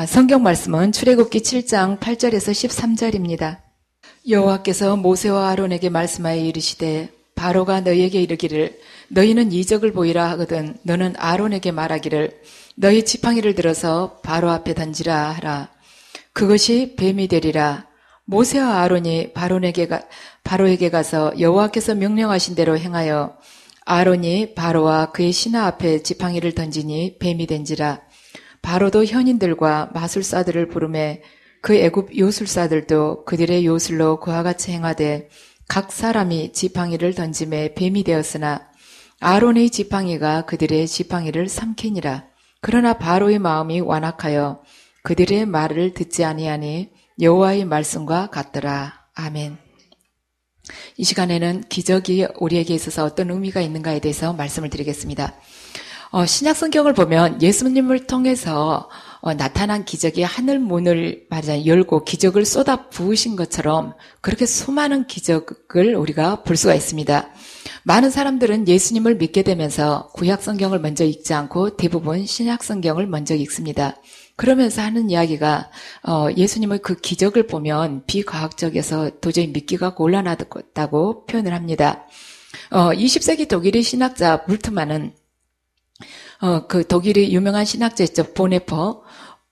성경 말씀은 출애굽기 7장 8절에서 13절입니다. 여호와께서 모세와 아론에게 말씀하여 이르시되 바로가 너희에게 이르기를 너희는 이적을 보이라 하거든 너는 아론에게 말하기를 너희 지팡이를 들어서 바로 앞에 던지라 하라. 그것이 뱀이 되리라. 모세와 아론이 바로에게 가서 여호와께서 명령하신 대로 행하여 아론이 바로와 그의 신하 앞에 지팡이를 던지니 뱀이 된지라. 바로도 현인들과 마술사들을 부르매 그 애굽 요술사들도 그들의 요술로 그와 같이 행하되 각 사람이 지팡이를 던짐에 뱀이 되었으나 아론의 지팡이가 그들의 지팡이를 삼키니라. 그러나 바로의 마음이 완악하여 그들의 말을 듣지 아니하니 여호와의 말씀과 같더라. 아멘. 이 시간에는 기적이 우리에게 있어서 어떤 의미가 있는가에 대해서 말씀을 드리겠습니다. 신약 성경을 보면 예수님을 통해서 나타난 기적이 하늘 문을 열고 기적을 쏟아 부으신 것처럼 그렇게 수많은 기적을 우리가 볼 수가 있습니다. 많은 사람들은 예수님을 믿게 되면서 구약 성경을 먼저 읽지 않고 대부분 신약 성경을 먼저 읽습니다. 그러면서 하는 이야기가 예수님의 그 기적을 보면 비과학적에서 도저히 믿기가 곤란하다고 표현을 합니다. 20세기 독일의 신학자 불트만은 그 독일의 유명한 신학자였죠.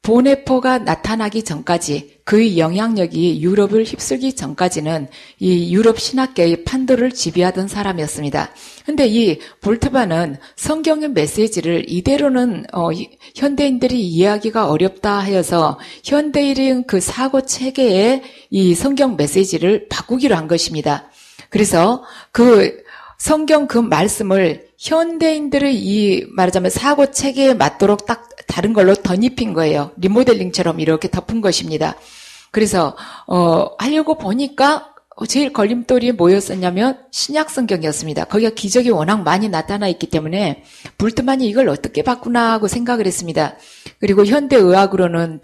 보네포가 나타나기 전까지 그의 영향력이 유럽을 휩쓸기 전까지는 이 유럽 신학계의 판도를 지배하던 사람이었습니다. 근데 이 볼트만은 성경의 메시지를 이대로는 현대인들이 이해하기가 어렵다 하여서 현대인의 그 사고 체계에 이 성경 메시지를 바꾸기로 한 것입니다. 그래서 그 성경 그 말씀을 현대인들의 이 말하자면 사고 체계에 맞도록 딱 다른 걸로 덧입힌 거예요. 리모델링처럼 이렇게 덮은 것입니다. 그래서 하려고 보니까 제일 걸림돌이 뭐였었냐면 신약 성경이었습니다. 거기가 기적이 워낙 많이 나타나 있기 때문에 불트만이 이걸 어떻게 바꾸나 하고 생각을 했습니다. 그리고 현대 의학으로는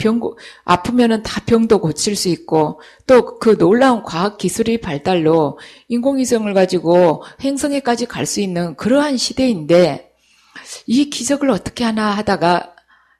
아프면은 다 병도 고칠 수 있고 또 그 놀라운 과학 기술의 발달로 인공위성을 가지고 행성에까지 갈 수 있는 그러한 시대인데 이 기적을 어떻게 하나 하다가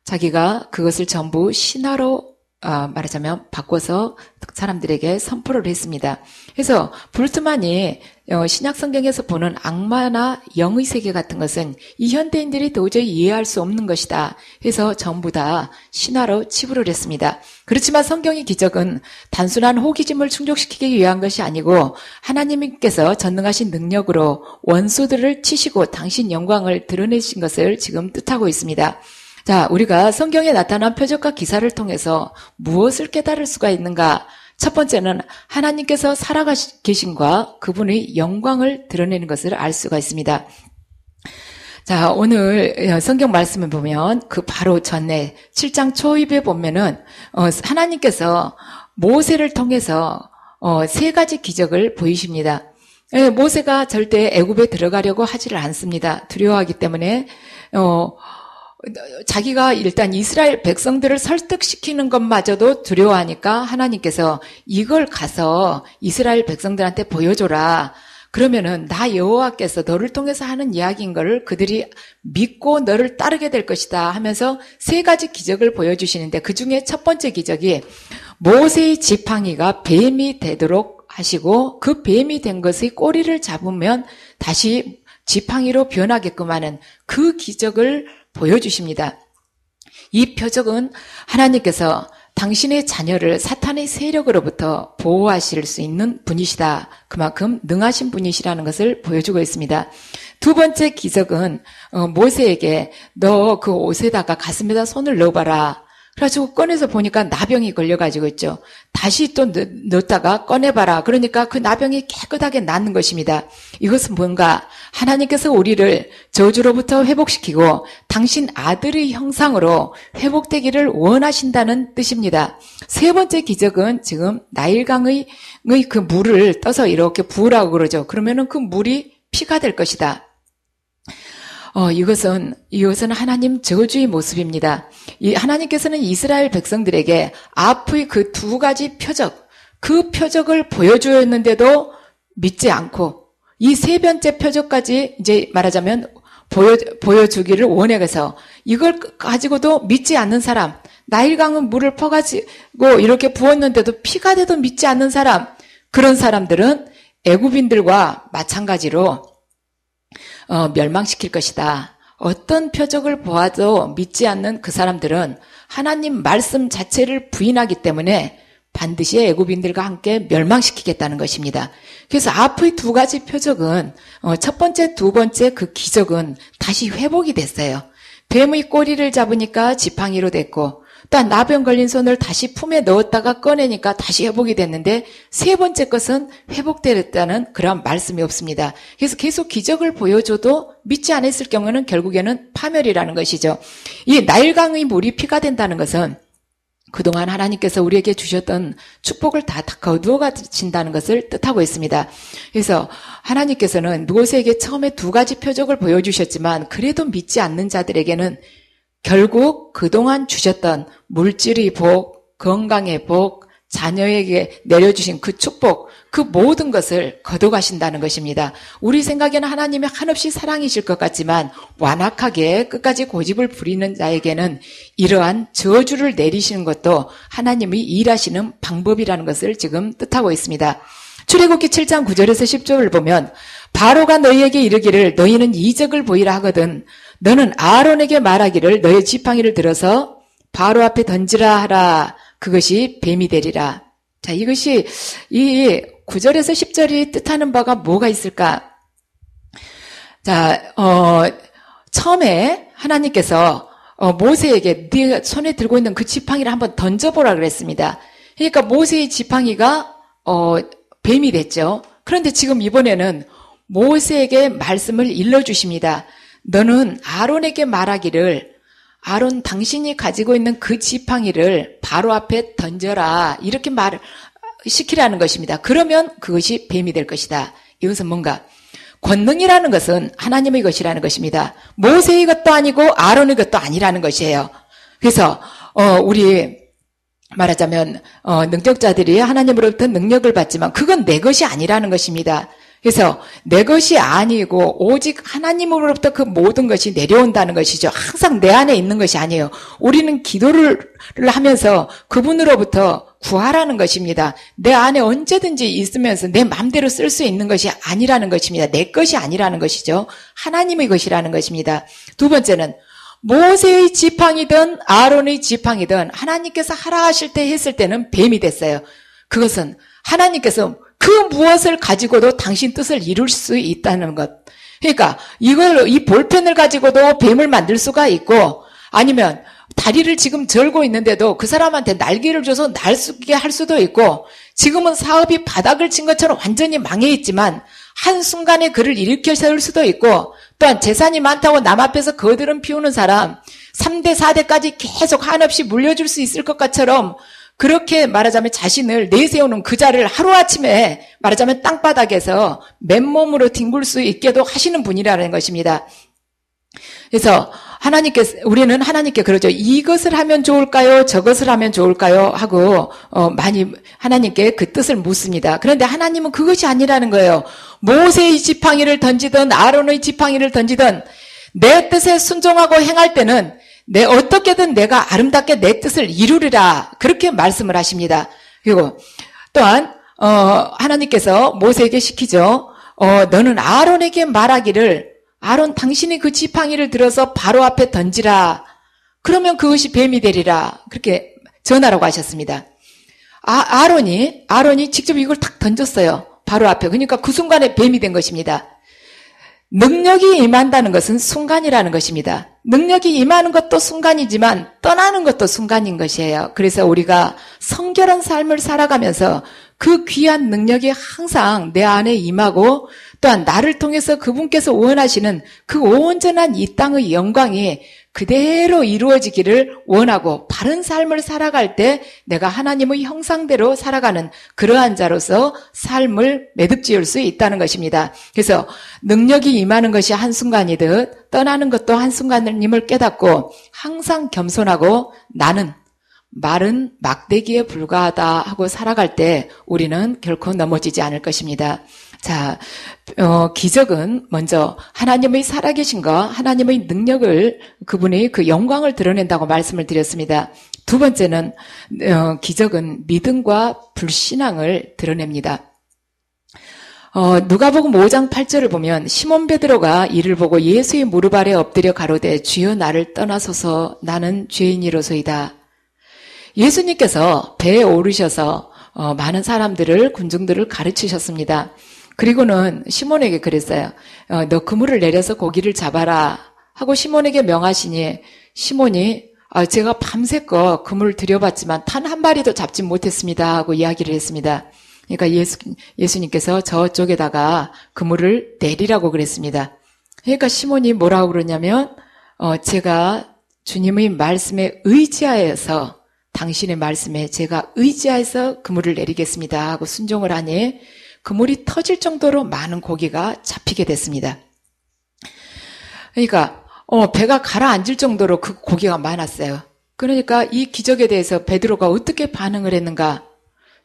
자기가 그것을 전부 신화로 말하자면 바꿔서 사람들에게 선포를 했습니다. 그래서 불트만이 신약 성경에서 보는 악마나 영의 세계 같은 것은 이 현대인들이 도저히 이해할 수 없는 것이다. 해서 전부 다 신화로 치부를 했습니다. 그렇지만 성경의 기적은 단순한 호기심을 충족시키기 위한 것이 아니고 하나님께서 전능하신 능력으로 원수들을 치시고 당신 영광을 드러내신 것을 지금 뜻하고 있습니다. 자, 우리가 성경에 나타난 표적과 기사를 통해서 무엇을 깨달을 수가 있는가? 첫 번째는 하나님께서 살아계신과 그분의 영광을 드러내는 것을 알 수가 있습니다. 자, 오늘 성경 말씀을 보면 그 바로 전에 7장 초입에 보면은 하나님께서 모세를 통해서 세 가지 기적을 보이십니다. 모세가 절대 애굽에 들어가려고 하지를 않습니다. 두려워하기 때문에 자기가 일단 이스라엘 백성들을 설득시키는 것마저도 두려워하니까 하나님께서 이걸 가서 이스라엘 백성들한테 보여줘라. 그러면은 나 여호와께서 너를 통해서 하는 이야기인 거를 그들이 믿고 너를 따르게 될 것이다 하면서 세 가지 기적을 보여주시는데 그중에 첫 번째 기적이 모세의 지팡이가 뱀이 되도록 하시고 그 뱀이 된 것의 꼬리를 잡으면 다시 지팡이로 변하게끔 하는 그 기적을 보여주십니다. 이 표적은 하나님께서 당신의 자녀를 사탄의 세력으로부터 보호하실 수 있는 분이시다. 그만큼 능하신 분이시라는 것을 보여주고 있습니다. 두 번째 기적은 모세에게 너 그 옷에다가 가슴에다 손을 넣어봐라. 그래가지고 꺼내서 보니까 나병이 걸려가지고 있죠. 다시 또 넣었다가 꺼내봐라. 그러니까 그 나병이 깨끗하게 낫는 것입니다. 이것은 뭔가 하나님께서 우리를 저주로부터 회복시키고 당신 아들의 형상으로 회복되기를 원하신다는 뜻입니다. 세 번째 기적은 지금 나일강의 그 물을 떠서 이렇게 부으라고 그러죠. 그러면은 그 물이 피가 될 것이다. 이것은 하나님 저주의 모습입니다. 하나님께서는 이스라엘 백성들에게 앞의 그 두 가지 표적, 그 표적을 보여주었는데도 믿지 않고 이 세 번째 표적까지 이제 말하자면 보여주기를 원해서 이걸 가지고도 믿지 않는 사람, 나일강은 물을 퍼가지고 이렇게 부었는데도 피가 돼도 믿지 않는 사람, 그런 사람들은 애굽인들과 마찬가지로 멸망시킬 것이다. 어떤 표적을 보아도 믿지 않는 그 사람들은 하나님 말씀 자체를 부인하기 때문에 반드시 애굽인들과 함께 멸망시키겠다는 것입니다. 그래서 앞의 두 가지 표적은 첫 번째, 두 번째 그 기적은 다시 회복이 됐어요. 뱀의 꼬리를 잡으니까 지팡이로 됐고 또한 나병 걸린 손을 다시 품에 넣었다가 꺼내니까 다시 회복이 됐는데 세 번째 것은 회복되었다는 그런 말씀이 없습니다. 그래서 계속 기적을 보여줘도 믿지 않았을 경우는 결국에는 파멸이라는 것이죠. 이 나일강의 물이 피가 된다는 것은 그동안 하나님께서 우리에게 주셨던 축복을 다 거두어 가신다는 것을 뜻하고 있습니다. 그래서 하나님께서는 모세에게 처음에 두 가지 표적을 보여주셨지만 그래도 믿지 않는 자들에게는 결국 그동안 주셨던 물질의 복, 건강의 복, 자녀에게 내려주신 그 축복, 그 모든 것을 거둬가신다는 것입니다. 우리 생각에는 하나님이 한없이 사랑이실 것 같지만 완악하게 끝까지 고집을 부리는 자에게는 이러한 저주를 내리시는 것도 하나님이 일하시는 방법이라는 것을 지금 뜻하고 있습니다. 출애굽기 7장 9절에서 10절을 보면 바로가 너희에게 이르기를 너희는 이적을 보이라 하거든 너는 아론에게 말하기를 너의 지팡이를 들어서 바로 앞에 던지라 하라. 그것이 뱀이 되리라. 자, 이것이 이 9절에서 10절이 뜻하는 바가 뭐가 있을까? 자, 처음에 하나님께서 모세에게 네가 손에 들고 있는 그 지팡이를 한번 던져보라 그랬습니다. 그러니까 모세의 지팡이가 뱀이 됐죠. 그런데 지금 이번에는 모세에게 말씀을 일러주십니다. 너는 아론에게 말하기를 아론 당신이 가지고 있는 그 지팡이를 바로 앞에 던져라. 이렇게 말을 시키라는 것입니다. 그러면 그것이 뱀이 될 것이다. 이것은 뭔가 권능이라는 것은 하나님의 것이라는 것입니다. 모세의 것도 아니고 아론의 것도 아니라는 것이에요. 그래서 우리 말하자면 능력자들이 하나님으로부터 능력을 받지만 그건 내 것이 아니라는 것입니다. 그래서 내 것이 아니고 오직 하나님으로부터 그 모든 것이 내려온다는 것이죠. 항상 내 안에 있는 것이 아니에요. 우리는 기도를 하면서 그분으로부터 구하라는 것입니다. 내 안에 언제든지 있으면서 내 마음대로 쓸 수 있는 것이 아니라는 것입니다. 내 것이 아니라는 것이죠. 하나님의 것이라는 것입니다. 두 번째는 모세의 지팡이든 아론의 지팡이든 하나님께서 하라 하실 때 했을 때는 뱀이 됐어요. 그것은 하나님께서 그 무엇을 가지고도 당신 뜻을 이룰 수 있다는 것. 그러니까 이 볼펜을 가지고도 뱀을 만들 수가 있고 아니면 다리를 지금 절고 있는데도 그 사람한테 날개를 줘서 날수게 할 수도 있고 지금은 사업이 바닥을 친 것처럼 완전히 망해 있지만 한순간에 그를 일으켜 세울 수도 있고 또한 재산이 많다고 남 앞에서 거드름 피우는 사람 3대 4대까지 계속 한없이 물려줄 수 있을 것 같처럼 그렇게 말하자면 자신을 내세우는 그 자를 하루아침에 말하자면 땅바닥에서 맨몸으로 뒹굴 수 있게도 하시는 분이라는 것입니다. 그래서 우리는 하나님께 그러죠. 이것을 하면 좋을까요? 저것을 하면 좋을까요? 하고 많이 하나님께 그 뜻을 묻습니다. 그런데 하나님은 그것이 아니라는 거예요. 모세의 지팡이를 던지든 아론의 지팡이를 던지든 내 뜻에 순종하고 행할 때는 어떻게든 내가 아름답게 내 뜻을 이루리라. 그렇게 말씀을 하십니다. 그리고 또한, 하나님께서 모세에게 시키죠. 너는 아론에게 말하기를, 아론 당신이 그 지팡이를 들어서 바로 앞에 던지라. 그러면 그것이 뱀이 되리라. 그렇게 전하라고 하셨습니다. 아론이 직접 이걸 탁 던졌어요. 바로 앞에. 그러니까 그 순간에 뱀이 된 것입니다. 능력이 임한다는 것은 순간이라는 것입니다. 능력이 임하는 것도 순간이지만 떠나는 것도 순간인 것이에요. 그래서 우리가 성결한 삶을 살아가면서 그 귀한 능력이 항상 내 안에 임하고 또한 나를 통해서 그분께서 원하시는 그 온전한 이 땅의 영광이 그대로 이루어지기를 원하고 바른 삶을 살아갈 때 내가 하나님의 형상대로 살아가는 그러한 자로서 삶을 매듭지을 수 있다는 것입니다. 그래서 능력이 임하는 것이 한순간이듯 떠나는 것도 한순간임을 깨닫고 항상 겸손하고 나는 말은 막대기에 불과하다 하고 살아갈 때 우리는 결코 넘어지지 않을 것입니다. 자, 기적은 먼저 하나님의 살아계신과 하나님의 능력을 그분의 그 영광을 드러낸다고 말씀을 드렸습니다. 두 번째는 기적은 믿음과 불신앙을 드러냅니다. 누가복음 5장 8절을 보면 시몬 베드로가 이를 보고 예수의 무릎 아래 엎드려 가로되 주여 나를 떠나소서 나는 죄인이로소이다. 예수님께서 배에 오르셔서 많은 사람들을 군중들을 가르치셨습니다. 그리고는 시몬에게 그랬어요. 너 그물을 내려서 고기를 잡아라 하고 시몬에게 명하시니 시몬이 제가 밤새껏 그물을 들여봤지만 단 한 마리도 잡지 못했습니다 하고 이야기를 했습니다. 그러니까 예수님께서 저쪽에다가 그물을 내리라고 그랬습니다. 그러니까 시몬이 뭐라고 그러냐면 제가 주님의 말씀에 의지하여서 당신의 말씀에 제가 의지해서 그물을 내리겠습니다 하고 순종을 하니 그물이 터질 정도로 많은 고기가 잡히게 됐습니다. 그러니까 배가 가라앉을 정도로 그 고기가 많았어요. 그러니까 이 기적에 대해서 베드로가 어떻게 반응을 했는가?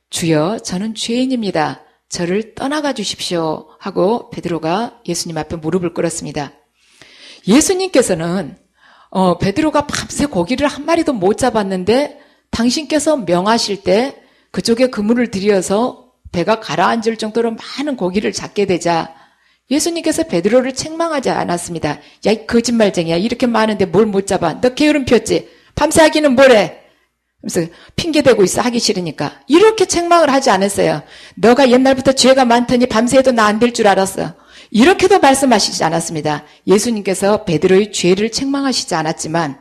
주여 저는 죄인입니다. 저를 떠나가 주십시오 하고 베드로가 예수님 앞에 무릎을 꿇었습니다. 예수님께서는 베드로가 밤새 고기를 한 마리도 못 잡았는데 당신께서 명하실 때 그쪽에 그물을 들여서 배가 가라앉을 정도로 많은 고기를 잡게 되자 예수님께서 베드로를 책망하지 않았습니다. 야, 이 거짓말쟁이야. 이렇게 많은데 뭘 못 잡아. 너 게으름 피웠지. 밤새 하기는 뭐래. 그래서 핑계대고 있어. 하기 싫으니까. 이렇게 책망을 하지 않았어요. 너가 옛날부터 죄가 많더니 밤새도 나 안 될 줄 알았어. 이렇게도 말씀하시지 않았습니다. 예수님께서 베드로의 죄를 책망하시지 않았지만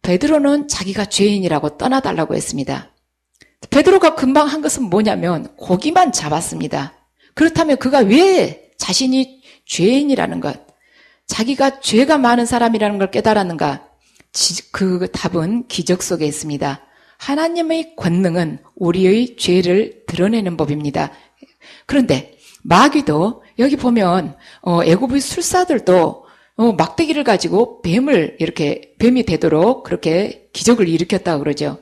베드로는 자기가 죄인이라고 떠나달라고 했습니다. 베드로가 금방 한 것은 뭐냐면 고기만 잡았습니다. 그렇다면 그가 왜 자신이 죄인이라는 것, 자기가 죄가 많은 사람이라는 걸 깨달았는가? 그 답은 기적 속에 있습니다. 하나님의 권능은 우리의 죄를 드러내는 법입니다. 그런데 마귀도 여기 보면 애굽의 술사들도 막대기를 가지고 뱀이 되도록 그렇게 기적을 일으켰다고 그러죠.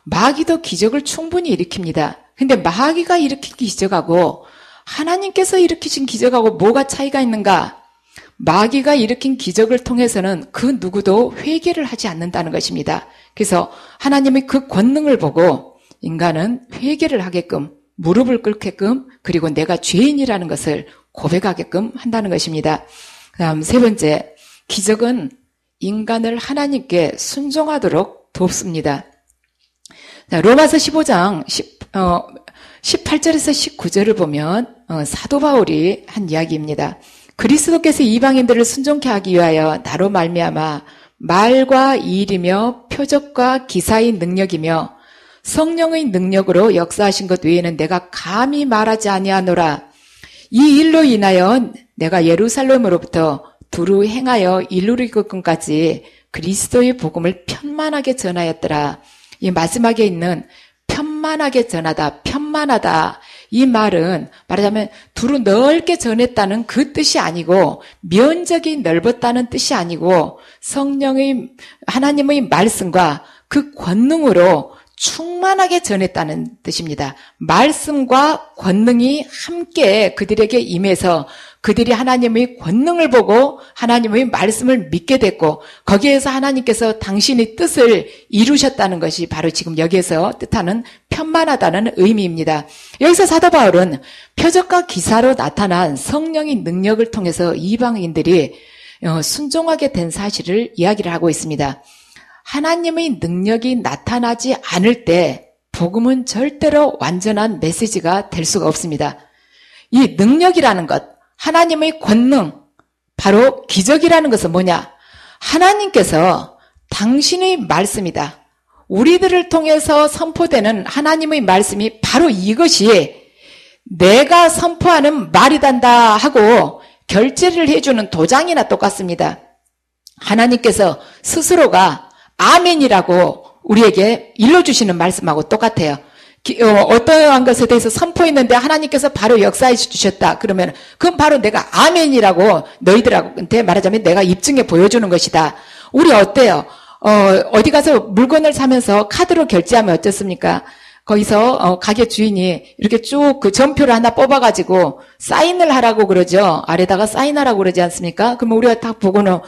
마귀도 기적을 충분히 일으킵니다. 근데 마귀가 일으킨 기적하고 하나님께서 일으키신 기적하고 뭐가 차이가 있는가? 마귀가 일으킨 기적을 통해서는 그 누구도 회개를 하지 않는다는 것입니다. 그래서 하나님의 그 권능을 보고 인간은 회개를 하게끔 무릎을 꿇게끔 그리고 내가 죄인이라는 것을 고백하게끔 한다는 것입니다. 그다음 세 번째, 기적은 인간을 하나님께 순종하도록 돕습니다. 로마서 15장 18절에서 19절을 보면 사도 바울이 한 이야기입니다. 그리스도께서 이방인들을 순종케 하기 위하여 나로 말미암아 말과 일이며 표적과 기사의 능력이며 성령의 능력으로 역사하신 것 외에는 내가 감히 말하지 아니하노라. 이 일로 인하여 내가 예루살렘으로부터 두루 행하여 일루리고까지 그리스도의 복음을 편만하게 전하였더라. 이 마지막에 있는 편만하게 전하다, 편만하다. 이 말은 말하자면 두루 넓게 전했다는 그 뜻이 아니고 면적이 넓었다는 뜻이 아니고 성령의 하나님의 말씀과 그 권능으로 충만하게 전했다는 뜻입니다. 말씀과 권능이 함께 그들에게 임해서 그들이 하나님의 권능을 보고 하나님의 말씀을 믿게 됐고 거기에서 하나님께서 당신의 뜻을 이루셨다는 것이 바로 지금 여기에서 뜻하는 편만하다는 의미입니다. 여기서 사도 바울은 표적과 기사로 나타난 성령의 능력을 통해서 이방인들이 순종하게 된 사실을 이야기를 하고 있습니다. 하나님의 능력이 나타나지 않을 때 복음은 절대로 완전한 메시지가 될 수가 없습니다. 이 능력이라는 것, 하나님의 권능, 바로 기적이라는 것은 뭐냐? 하나님께서 당신의 말씀이다. 우리들을 통해서 선포되는 하나님의 말씀이 바로 이것이 내가 선포하는 말이단다 하고 결제를 해주는 도장이나 똑같습니다. 하나님께서 스스로가 아멘이라고 우리에게 일러주시는 말씀하고 똑같아요. 어떠한 것에 대해서 선포했는데 하나님께서 바로 역사해 주셨다. 그러면 그건 바로 내가 아멘이라고 너희들한테 말하자면 내가 입증해 보여주는 것이다. 우리 어때요? 어디 가서 물건을 사면서 카드로 결제하면 어떻습니까? 거기서 가게 주인이 이렇게 쭉 그 전표를 하나 뽑아가지고 사인을 하라고 그러죠. 아래다가 사인하라고 그러지 않습니까? 그러면 우리가 딱 보고는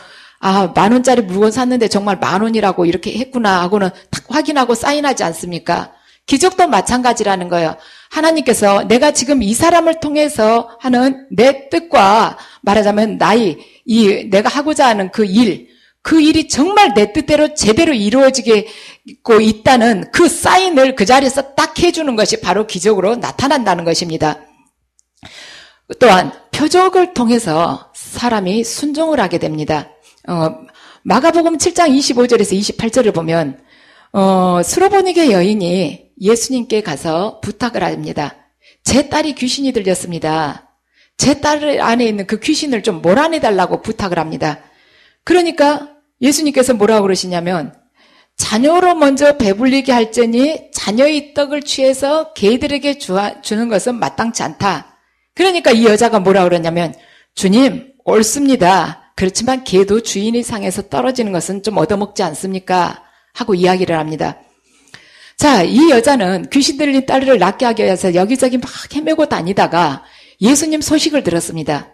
아, 10,000원짜리 물건 샀는데 정말 10,000원이라고 이렇게 했구나 하고는 탁 확인하고 사인하지 않습니까? 기적도 마찬가지라는 거예요. 하나님께서 내가 지금 이 사람을 통해서 하는 내 뜻과 말하자면 내가 하고자 하는 그 일이 정말 내 뜻대로 제대로 이루어지고 있다는 그 사인을 그 자리에서 딱 해주는 것이 바로 기적으로 나타난다는 것입니다. 또한 표적을 통해서 사람이 순종을 하게 됩니다. 마가복음 7장 25절에서 28절을 보면 스로보니게 여인이 예수님께 가서 부탁을 합니다. 제 딸이 귀신이 들렸습니다. 제 딸 안에 있는 그 귀신을 좀 몰아내달라고 부탁을 합니다. 그러니까 예수님께서 뭐라고 그러시냐면 자녀로 먼저 배불리게 할지니 자녀의 떡을 취해서 개들에게 주는 것은 마땅치 않다. 그러니까 이 여자가 뭐라고 그러냐면 주님 옳습니다. 그렇지만 개도 주인이 상해서 떨어지는 것은 좀 얻어먹지 않습니까? 하고 이야기를 합니다. 자, 이 여자는 귀신 들린 딸을 낫게 하기 위해서 여기저기 막 헤매고 다니다가 예수님 소식을 들었습니다.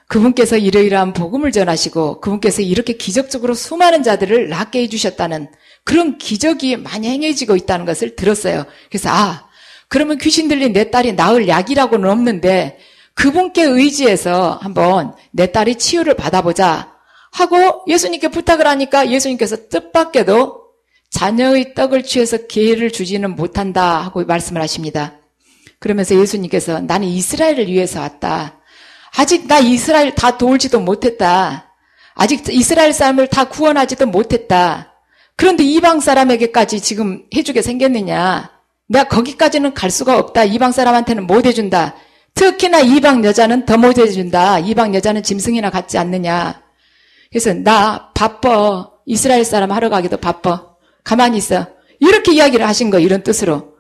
그분께서 이러이러한 복음을 전하시고 그분께서 이렇게 기적적으로 수많은 자들을 낫게 해주셨다는 그런 기적이 많이 행해지고 있다는 것을 들었어요. 그래서 그러면 귀신 들린 내 딸이 나을 약이라고는 없는데 그분께 의지해서 한번 내 딸이 치유를 받아보자 하고 예수님께 부탁을 하니까 예수님께서 뜻밖에도 자녀의 떡을 취해서 개를 주지는 못한다 하고 말씀을 하십니다. 그러면서 예수님께서 나는 이스라엘을 위해서 왔다. 아직 나 이스라엘 다 도울지도 못했다. 아직 이스라엘 사람을 다 구원하지도 못했다. 그런데 이방 사람에게까지 지금 해주게 생겼느냐. 내가 거기까지는 갈 수가 없다. 이방 사람한테는 못 해준다. 특히나 이방 여자는 더 못 해준다. 이방 여자는 짐승이나 같지 않느냐. 그래서 나 바빠. 이스라엘 사람 하러 가기도 바빠. 가만히 있어. 이렇게 이야기를 하신 거 이런 뜻으로.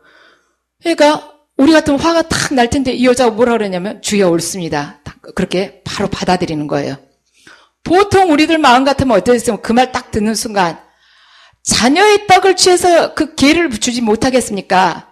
그러니까 우리 같으면 화가 탁 날 텐데 이 여자가 뭐라 그러냐면 주여 옳습니다. 그렇게 바로 받아들이는 거예요. 보통 우리들 마음 같으면 어땠으면 그 말 딱 듣는 순간 자녀의 떡을 취해서 그 개를 주지 못하겠습니까?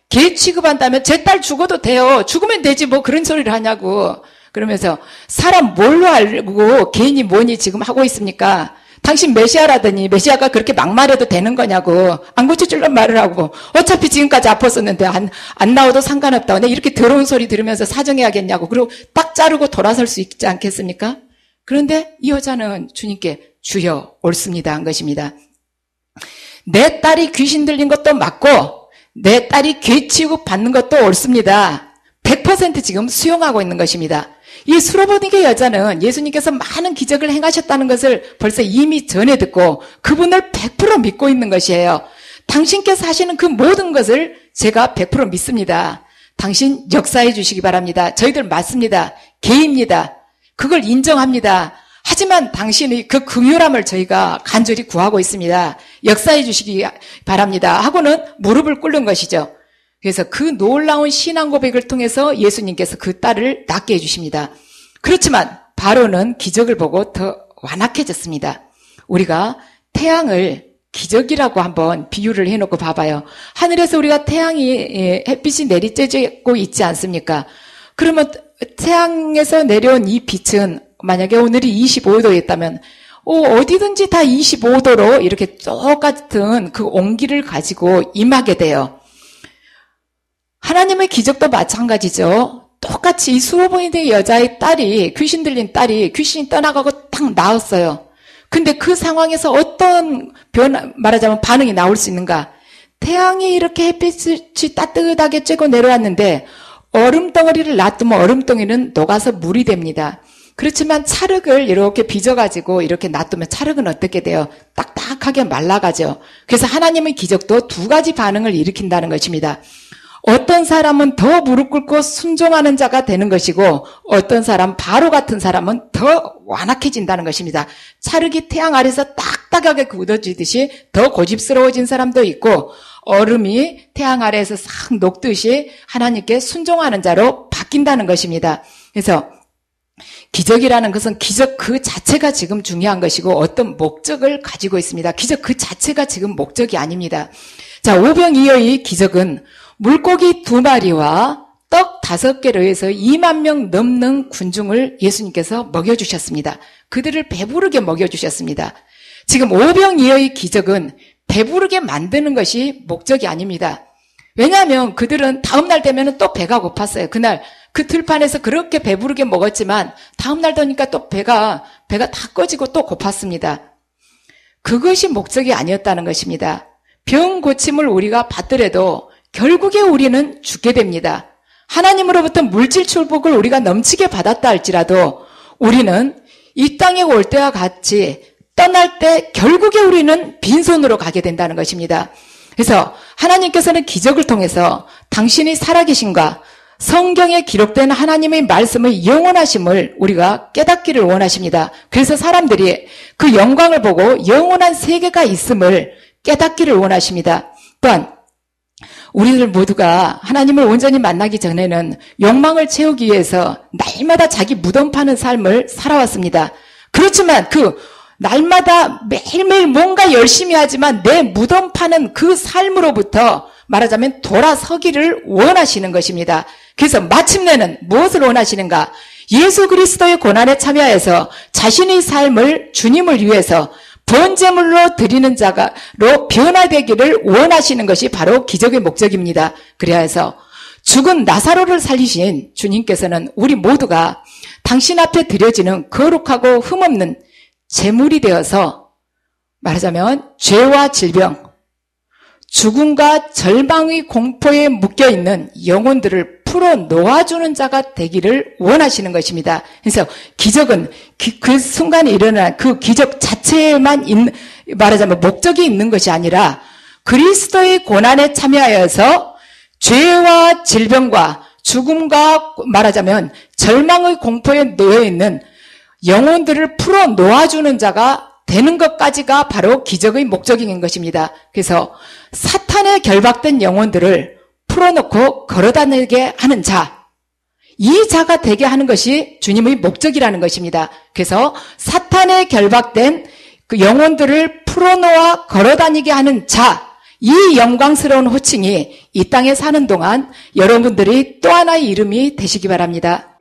개 취급한다면 제 딸 죽어도 돼요. 죽으면 되지 뭐 그런 소리를 하냐고. 그러면서 사람 뭘로 알고 개인이 뭐니 지금 하고 있습니까? 당신 메시아라더니 메시아가 그렇게 막말해도 되는 거냐고. 안 고쳐줄란 말을 하고 어차피 지금까지 아팠었는데 안 나와도 상관없다. 내가 이렇게 더러운 소리 들으면서 사정해야겠냐고. 그리고 딱 자르고 돌아설 수 있지 않겠습니까? 그런데 이 여자는 주님께 주여 옳습니다 한 것입니다. 내 딸이 귀신 들린 것도 맞고 내 딸이 괴 취급 받는 것도 옳습니다. 100% 지금 수용하고 있는 것입니다. 이 수로보니게 여자는 예수님께서 많은 기적을 행하셨다는 것을 벌써 이미 전해 듣고 그분을 100% 믿고 있는 것이에요. 당신께서 하시는 그 모든 것을 제가 100% 믿습니다. 당신 역사해 주시기 바랍니다. 저희들 맞습니다. 개입니다. 그걸 인정합니다. 하지만 당신의 그 긍휼함을 저희가 간절히 구하고 있습니다. 역사해 주시기 바랍니다. 하고는 무릎을 꿇는 것이죠. 그래서 그 놀라운 신앙 고백을 통해서 예수님께서 그 딸을 낫게 해주십니다. 그렇지만 바로는 기적을 보고 더 완악해졌습니다. 우리가 태양을 기적이라고 한번 비유를 해놓고 봐봐요. 하늘에서 우리가 햇빛이 내리쬐고 있지 않습니까? 그러면 태양에서 내려온 이 빛은 만약에 오늘이 25도였다면 어디든지 다 25도로 이렇게 똑같은 그 온기를 가지고 임하게 돼요. 하나님의 기적도 마찬가지죠. 똑같이 이 수로보니게 여자의 딸이 귀신 들린 딸이 귀신이 떠나가고 딱 나았어요. 근데 그 상황에서 어떤 말하자면 반응이 나올 수 있는가? 태양이 이렇게 햇빛이 따뜻하게 쬐고 내려왔는데 얼음덩어리를 놔두면 얼음덩이는 녹아서 물이 됩니다. 그렇지만 찰흙을 이렇게 빚어가지고 이렇게 놔두면 찰흙은 어떻게 돼요? 딱딱하게 말라가죠. 그래서 하나님의 기적도 두 가지 반응을 일으킨다는 것입니다. 어떤 사람은 더 무릎 꿇고 순종하는 자가 되는 것이고 어떤 사람, 바로 같은 사람은 더 완악해진다는 것입니다. 찰흙이 태양 아래서 딱딱하게 굳어지듯이 더 고집스러워진 사람도 있고 얼음이 태양 아래에서 싹 녹듯이 하나님께 순종하는 자로 바뀐다는 것입니다. 그래서 기적이라는 것은 기적 그 자체가 지금 중요한 것이고 어떤 목적을 가지고 있습니다. 기적 그 자체가 지금 목적이 아닙니다. 자, 오병이어의 기적은 물고기 2마리와 떡 5개로 해서 2만 명 넘는 군중을 예수님께서 먹여주셨습니다. 그들을 배부르게 먹여주셨습니다. 지금 오병이어의 기적은 배부르게 만드는 것이 목적이 아닙니다. 왜냐하면 그들은 다음날 되면 또 배가 고팠어요. 그날 그 들판에서 그렇게 배부르게 먹었지만 다음날 되니까 또 배가 다 꺼지고 또 고팠습니다. 그것이 목적이 아니었다는 것입니다. 병 고침을 우리가 받더라도 결국에 우리는 죽게 됩니다. 하나님으로부터 물질 축복을 우리가 넘치게 받았다 할지라도 우리는 이 땅에 올 때와 같이 떠날 때 결국에 우리는 빈손으로 가게 된다는 것입니다. 그래서 하나님께서는 기적을 통해서 당신이 살아계신가 성경에 기록된 하나님의 말씀의 영원하심을 우리가 깨닫기를 원하십니다. 그래서 사람들이 그 영광을 보고 영원한 세계가 있음을 깨닫기를 원하십니다. 또한 우리들 모두가 하나님을 온전히 만나기 전에는 욕망을 채우기 위해서 날마다 자기 무덤 파는 삶을 살아왔습니다. 그렇지만 그 날마다 매일매일 뭔가 열심히 하지만 내 무덤 파는 그 삶으로부터 말하자면 돌아서기를 원하시는 것입니다. 그래서 마침내는 무엇을 원하시는가? 예수 그리스도의 고난에 참여해서 자신의 삶을 주님을 위해서 번제물로 드리는 자가로 변화되기를 원하시는 것이 바로 기적의 목적입니다. 그래야 해서 죽은 나사로를 살리신 주님께서는 우리 모두가 당신 앞에 드려지는 거룩하고 흠없는 제물이 되어서 말하자면 죄와 질병, 죽음과 절망의 공포에 묶여있는 영혼들을 풀어 놓아주는 자가 되기를 원하시는 것입니다. 그래서 기적은 그 순간에 일어난 그 기적 자체에만 말하자면 목적이 있는 것이 아니라 그리스도의 고난에 참여하여서 죄와 질병과 죽음과 말하자면 절망의 공포에 놓여있는 영혼들을 풀어 놓아주는 자가 되는 것까지가 바로 기적의 목적인 것입니다. 그래서 사탄에 결박된 영혼들을 풀어놓고 걸어다니게 하는 자, 이 자가 되게 하는 것이 주님의 목적이라는 것입니다. 그래서 사탄에 결박된 그 영혼들을 풀어놓아 걸어다니게 하는 자, 이 영광스러운 호칭이 이 땅에 사는 동안 여러분들이 또 하나의 이름이 되시기 바랍니다.